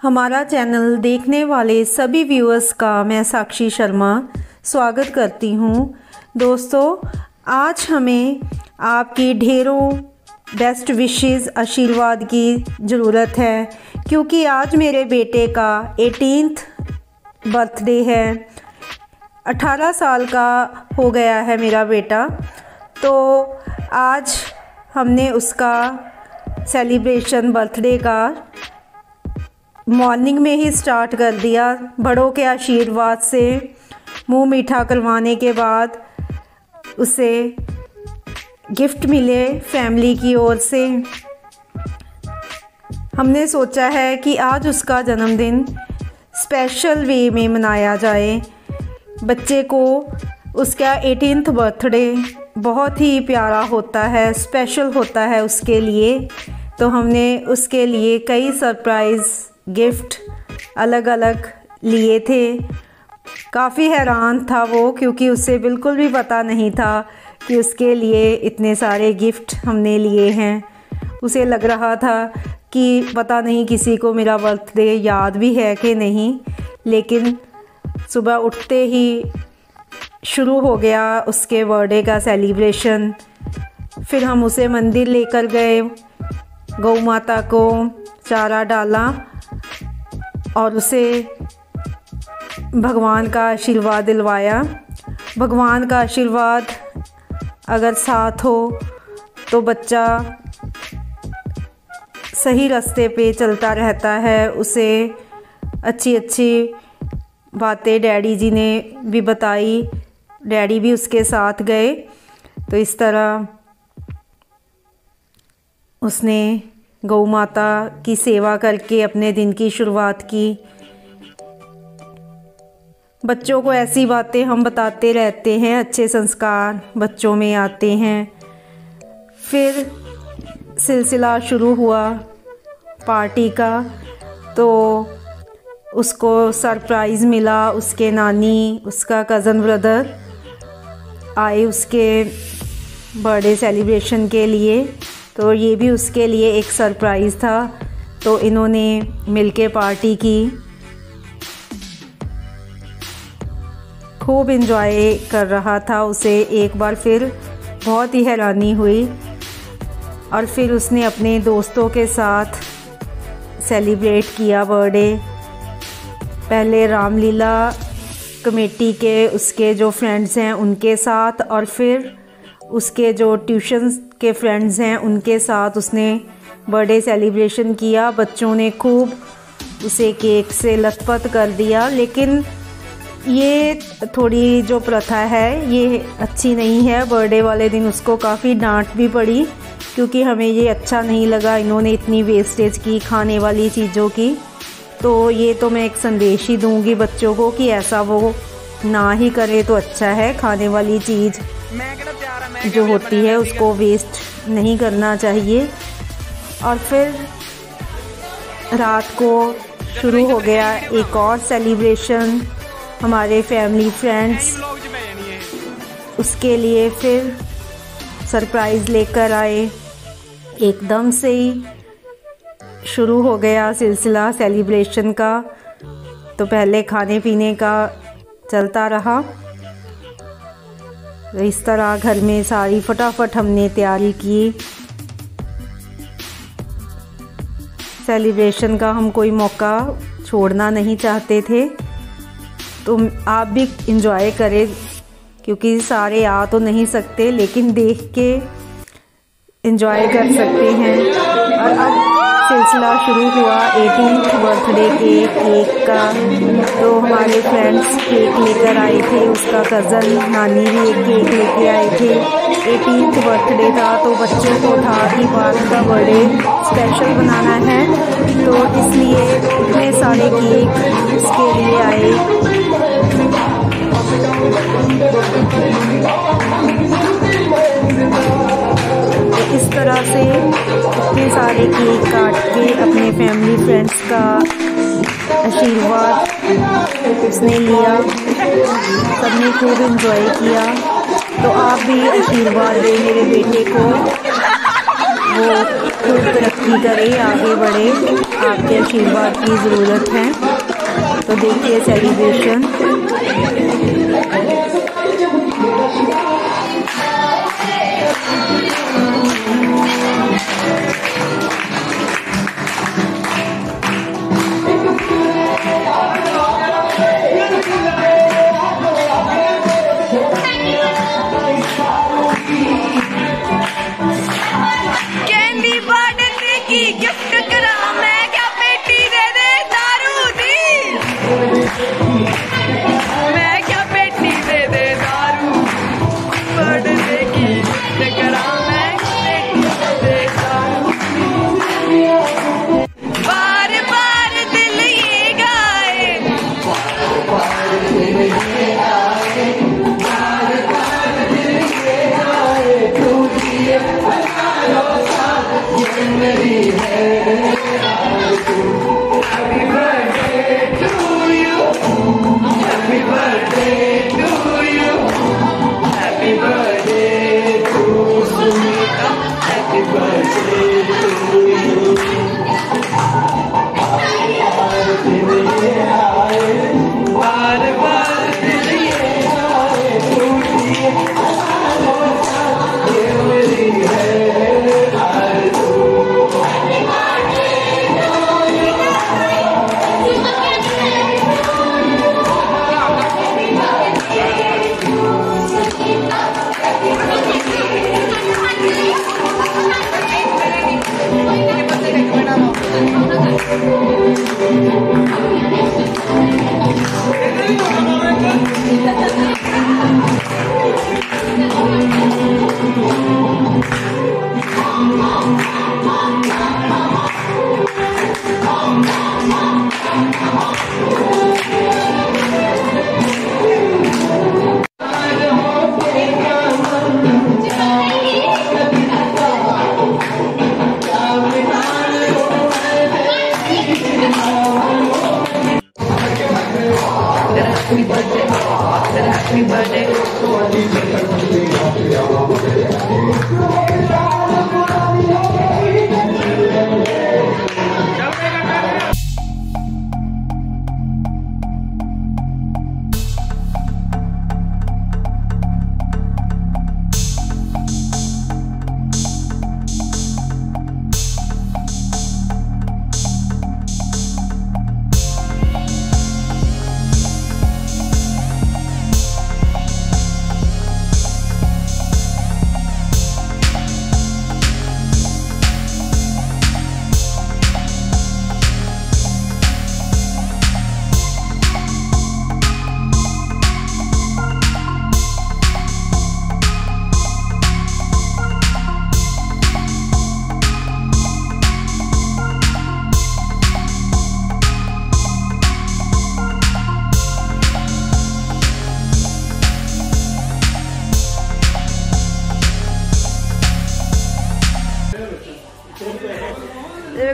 हमारा चैनल देखने वाले सभी व्यूअर्स का मैं साक्षी शर्मा स्वागत करती हूँ। दोस्तों, आज हमें आपकी ढेरों बेस्ट विशेस आशीर्वाद की ज़रूरत है, क्योंकि आज मेरे बेटे का 18th बर्थडे है। 18 साल का हो गया है मेरा बेटा। तो आज हमने उसका सेलिब्रेशन बर्थडे का मॉर्निंग में ही स्टार्ट कर दिया। बड़ों के आशीर्वाद से मुंह मीठा करवाने के बाद उसे गिफ्ट मिले फैमिली की ओर से। हमने सोचा है कि आज उसका जन्मदिन स्पेशल वे में मनाया जाए। बच्चे को उसका 18th बर्थडे बहुत ही प्यारा होता है, स्पेशल होता है उसके लिए। तो हमने उसके लिए कई सरप्राइज़ गिफ्ट अलग अलग लिए थे। काफ़ी हैरान था वो, क्योंकि उसे बिल्कुल भी पता नहीं था कि उसके लिए इतने सारे गिफ्ट हमने लिए हैं। उसे लग रहा था कि पता नहीं किसी को मेरा बर्थडे याद भी है कि नहीं। लेकिन सुबह उठते ही शुरू हो गया उसके बर्थडे का सेलिब्रेशन। फिर हम उसे मंदिर लेकर गए, गौ माता को चारा डाला और उसे भगवान का आशीर्वाद दिलवाया। भगवान का आशीर्वाद अगर साथ हो तो बच्चा सही रास्ते पे चलता रहता है। उसे अच्छी अच्छी बातें डैडी जी ने भी बताई, डैडी भी उसके साथ गए। तो इस तरह उसने गौ माता की सेवा करके अपने दिन की शुरुआत की। बच्चों को ऐसी बातें हम बताते रहते हैं, अच्छे संस्कार बच्चों में आते हैं। फिर सिलसिला शुरू हुआ पार्टी का। तो उसको सरप्राइज़ मिला। उसके नानी, उसका कज़न ब्रदर आए उसके बर्थडे सेलिब्रेशन के लिए। तो ये भी उसके लिए एक सरप्राइज़ था। तो इन्होंने मिलके पार्टी की, खूब एंजॉय कर रहा था। उसे एक बार फिर बहुत ही हैरानी हुई। और फिर उसने अपने दोस्तों के साथ सेलिब्रेट किया बर्थडे। पहले रामलीला कमेटी के उसके जो फ्रेंड्स हैं उनके साथ, और फिर उसके जो ट्यूशन के फ्रेंड्स हैं उनके साथ उसने बर्थडे सेलिब्रेशन किया। बच्चों ने खूब उसे केक से लथपथ कर दिया। लेकिन ये थोड़ी जो प्रथा है ये अच्छी नहीं है। बर्थडे वाले दिन उसको काफ़ी डांट भी पड़ी, क्योंकि हमें ये अच्छा नहीं लगा इन्होंने इतनी वेस्टेज की खाने वाली चीज़ों की। तो ये तो मैं एक संदेश ही दूंगी बच्चों को कि ऐसा वो ना ही करे तो अच्छा है। खाने वाली चीज़ जो होती है उसको वेस्ट नहीं करना चाहिए। और फिर रात को शुरू हो गया एक और सेलिब्रेशन। हमारे फैमिली फ्रेंड्स उसके लिए फिर सरप्राइज़ लेकर आए। एकदम से ही शुरू हो गया सिलसिला सेलिब्रेशन का। तो पहले खाने पीने का चलता रहा। तो इस तरह घर में सारी फटाफट हमने तैयारी की। सेलिब्रेशन का हम कोई मौका छोड़ना नहीं चाहते थे। तो आप भी इंजॉय करें, क्योंकि सारे आ तो नहीं सकते, लेकिन देख के इंजॉय कर सकते हैं। और अब सिलसिला शुरू हुआ 18th बर्थडे के केक का। तो हमारे फ्रेंड्स केक लेकर आए थे, उसका कज़न नानी भी एक केक लेके आए थे। 18th बर्थडे था तो बच्चों को था कि बात का बर्थडे स्पेशल बनाना है। तो इसलिए इतने सारे केक उसके लिए आए। इस तरह से इतने सारे केक काट के अपने फैमिली फ्रेंड्स का आशीर्वाद उसने लिया। सबने खूब एंजॉय किया। तो आप भी आशीर्वाद दें मेरे बेटे को, वो खूब तरक्की करे, आगे बढ़े। आपके आशीर्वाद की ज़रूरत है। तो देखिए सेलिब्रेशन।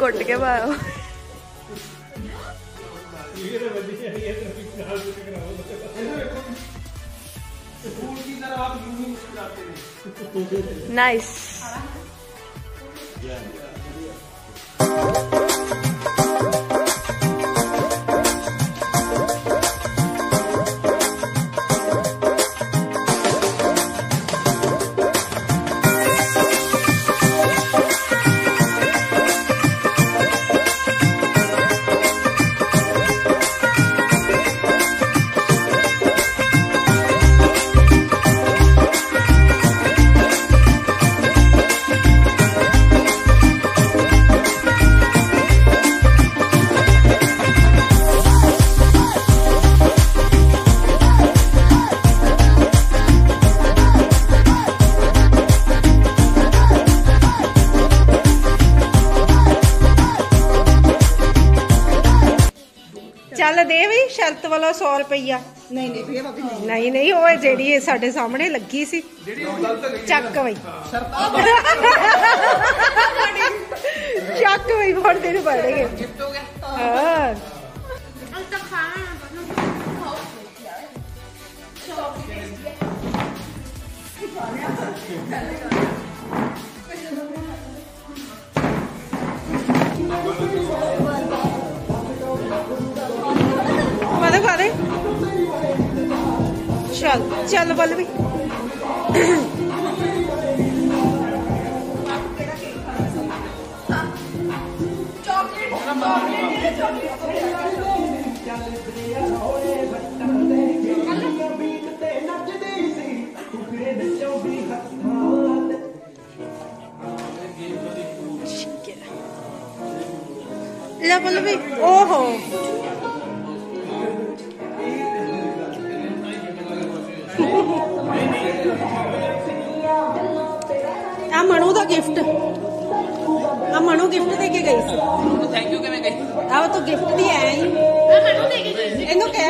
कुट के पाओ नाइस। चल दे भी शर्त वाला 100 रुपया। नहीं नहीं वो जी साडे सामने लगी सी चक बई चक बई बहुत दिन पड़ेंगे। हाँ चल चल पल्लवी। ले पल्लवी। ओहो आ मनु का गिफ्ट, आ मनु गिफ्ट दे के गई सी। थैंक यू किवें गई? आ तो गिफ्ट दी है ही। आ मनु दे के गई सी। इनु कह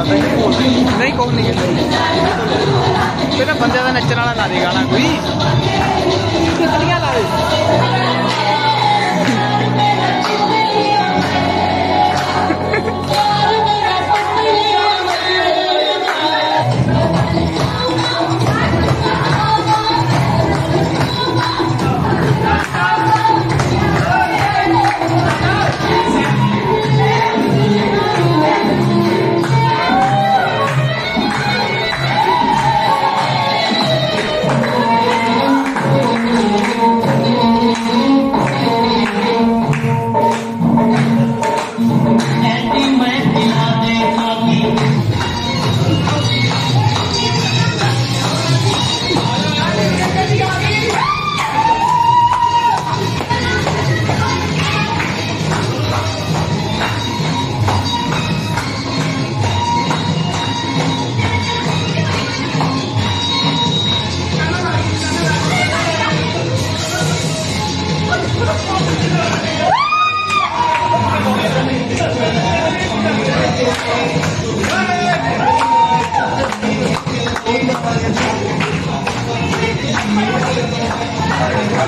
नहीं कौन नहीं बंदे का नच्चने वाला ला दे गाना कोई कितनियां ला दे।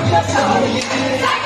Let's go.